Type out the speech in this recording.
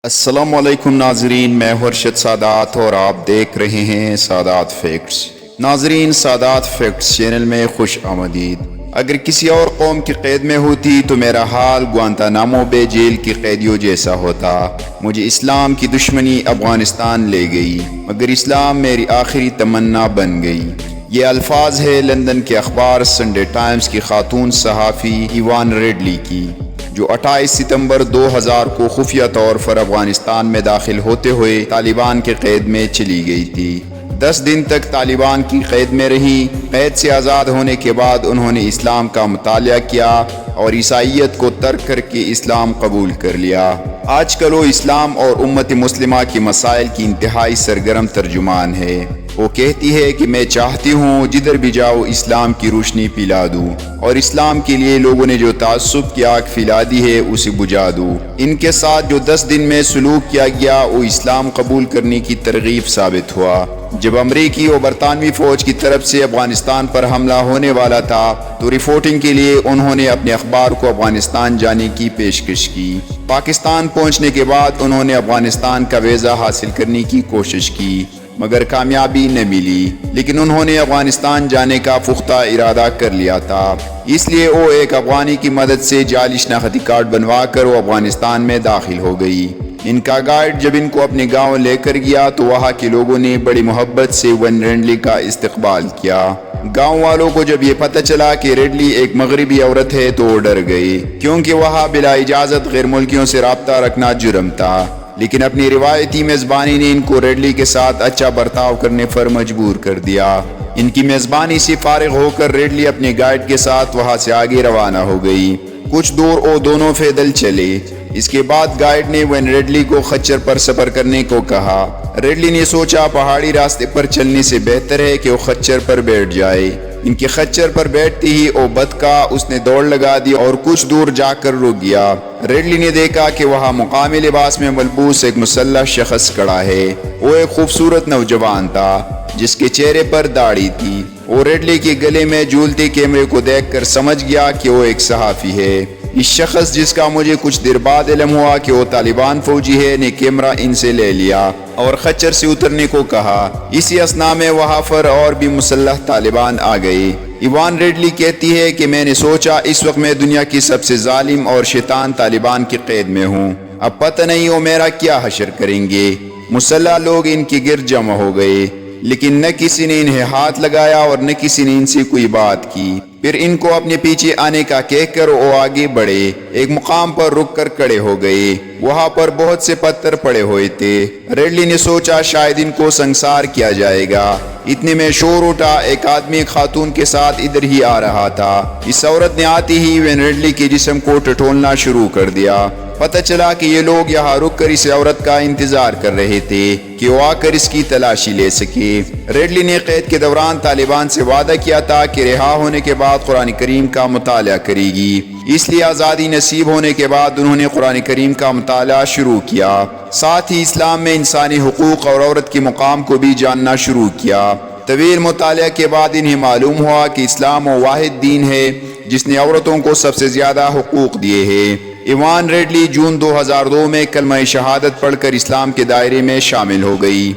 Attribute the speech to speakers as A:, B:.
A: السلام علیکم ناظرین، میں ارشد سادات اور آپ دیکھ رہے ہیں سادات فیکٹس۔ ناظرین، سادات فیکٹس چینل میں خوش آمدید۔ اگر کسی اور قوم کی قید میں ہوتی تو میرا حال گوانتانامو بے جیل کی قیدیوں جیسا ہوتا۔ مجھے اسلام کی دشمنی افغانستان لے گئی، مگر اسلام میری آخری تمنا بن گئی۔ یہ الفاظ ہے لندن کے اخبار سنڈے ٹائمز کی خاتون صحافی ایوان ریڈلی کی، جو 28 ستمبر 2000 کو خفیہ طور پر افغانستان میں داخل ہوتے ہوئے طالبان کے قید میں چلی گئی تھی۔ 10 دن تک طالبان کی قید میں رہی۔ قید سے آزاد ہونے کے بعد انہوں نے اسلام کا مطالعہ کیا اور عیسائیت کو ترک کر کے اسلام قبول کر لیا۔ آج کل وہ اسلام اور امت مسلمہ کی مسائل کی انتہائی سرگرم ترجمان ہے۔ وہ کہتی ہے کہ میں چاہتی ہوں جدھر بھی جاؤ اسلام کی روشنی پلا دوں، اور اسلام کے لیے لوگوں نے جو تعصب کی آگ پھیلا دی ہے اسے بجھا دوں۔ ان کے ساتھ جو 10 دن میں سلوک کیا گیا وہ اسلام قبول کرنے کی ترغیب ثابت ہوا۔ جب امریکی اور برطانوی فوج کی طرف سے افغانستان پر حملہ ہونے والا تھا تو رپورٹنگ کے لیے انہوں نے اپنے اخبار کو افغانستان جانے کی پیشکش کی۔ پاکستان پہنچنے کے بعد انہوں نے افغانستان کا ویزا حاصل کرنے کی کوشش کی، مگر کامیابی نہ ملی، لیکن انہوں نے افغانستان جانے کا پختہ ارادہ کر لیا تھا۔ اس لیے وہ ایک افغانی کی مدد سے جعلی شناختی کارڈ بنوا کر وہ افغانستان میں داخل ہو گئی۔ ان کا گائیڈ جب ان کو اپنے گاؤں لے کر گیا تو وہاں کے لوگوں نے بڑی محبت سے ون ریڈلی کا استقبال کیا۔ گاؤں والوں کو جب یہ پتہ چلا کہ ریڈلی ایک مغربی عورت ہے تو وہ ڈر گئے، کیونکہ وہاں بلا اجازت غیر ملکیوں سے رابطہ رکھنا جرم تھا۔ لیکن اپنی روایتی میزبانی نے ان کو ریڈلی کے ساتھ اچھا برتاؤ کرنے پر مجبور کر دیا۔ ان کی میزبانی سے فارغ ہو کر ریڈلی اپنے گائیڈ کے ساتھ وہاں سے آگے روانہ ہو گئی۔ کچھ دور وہ دونوں پیدل چلے۔ اس کے بعد گائیڈ نے وین ریڈلی کو خچر پر سفر کرنے کو کہا۔ ریڈلی نے سوچا پہاڑی راستے پر چلنے سے بہتر ہے کہ وہ خچر پر بیٹھ جائے۔ ان کے خچر پر بیٹھتے ہی وہ بتکا اس نے دوڑ لگا دی اور کچھ دور جا کر رک گیا۔ ریڈلی نے دیکھا کہ وہاں مقامی لباس میں ملبوس ایک مسلح شخص کھڑا ہے۔ وہ ایک خوبصورت نوجوان تھا جس کے چہرے پر داڑھی تھی۔ وہ ریڈلی کے گلے میں جھولتے کیمرے کو دیکھ کر سمجھ گیا کہ وہ ایک صحافی ہے۔ اس شخص جس کا مجھے کچھ دیر بعد علم ہوا کہ وہ طالبان فوجی ہے نے کیمرہ ان سے لے لیا اور خچر سے اترنے کو کہا۔ اسی اثناء میں وہاں پر اور بھی مسلح طالبان آ گئے۔ ایوان ریڈلی کہتی ہے کہ میں نے سوچا اس وقت میں دنیا کی سب سے ظالم اور شیطان طالبان کی قید میں ہوں۔ اب پتہ نہیں وہ میرا کیا حشر کریں گے۔ مسلح لوگ ان کے گرد جمع ہو گئے، لیکن نہ کسی نے انہیں ہاتھ لگایا اور نہ کسی نے ان سے کوئی بات کی۔ پھر ان کو اپنے پیچھے آنے کا کہہ کر وہ آگے بڑھے۔ ایک مقام پر رک کر کھڑے ہو گئے۔ وہاں پر بہت سے پتھر پڑے ہوئے تھے۔ ریڈلی نے سوچا شاید ان کو سنسار کیا جائے گا۔ اتنے میں شور اٹھا، ایک آدمی ایک خاتون کے ساتھ ادھر ہی آ رہا تھا۔ اس عورت نے آتے ہی وین ریڈلی کے جسم کو ٹٹولنا شروع کر دیا۔ پتہ چلا کہ یہ لوگ یہاں رک کر اس عورت کا انتظار کر رہے تھے کہ وہ آ کر اس کی تلاشی لے سکے۔ ریڈلی نے قید کے دوران طالبان سے وعدہ کیا تھا کہ رہا ہونے کے بعد قرآن کریم کا مطالعہ کرے گی، اس لیے آزادی نصیب ہونے کے بعد انہوں نے قرآن کریم کا مطالعہ شروع کیا۔ ساتھ ہی اسلام میں انسانی حقوق اور عورت کے مقام کو بھی جاننا شروع کیا۔ طویل مطالعہ کے بعد انہیں معلوم ہوا کہ اسلام وہ واحد دین ہے جس نے عورتوں کو سب سے زیادہ حقوق دیے ہیں۔ ایوان ریڈلی جون 2002 میں کلمہ شہادت پڑھ کر اسلام کے دائرے میں شامل ہو گئی۔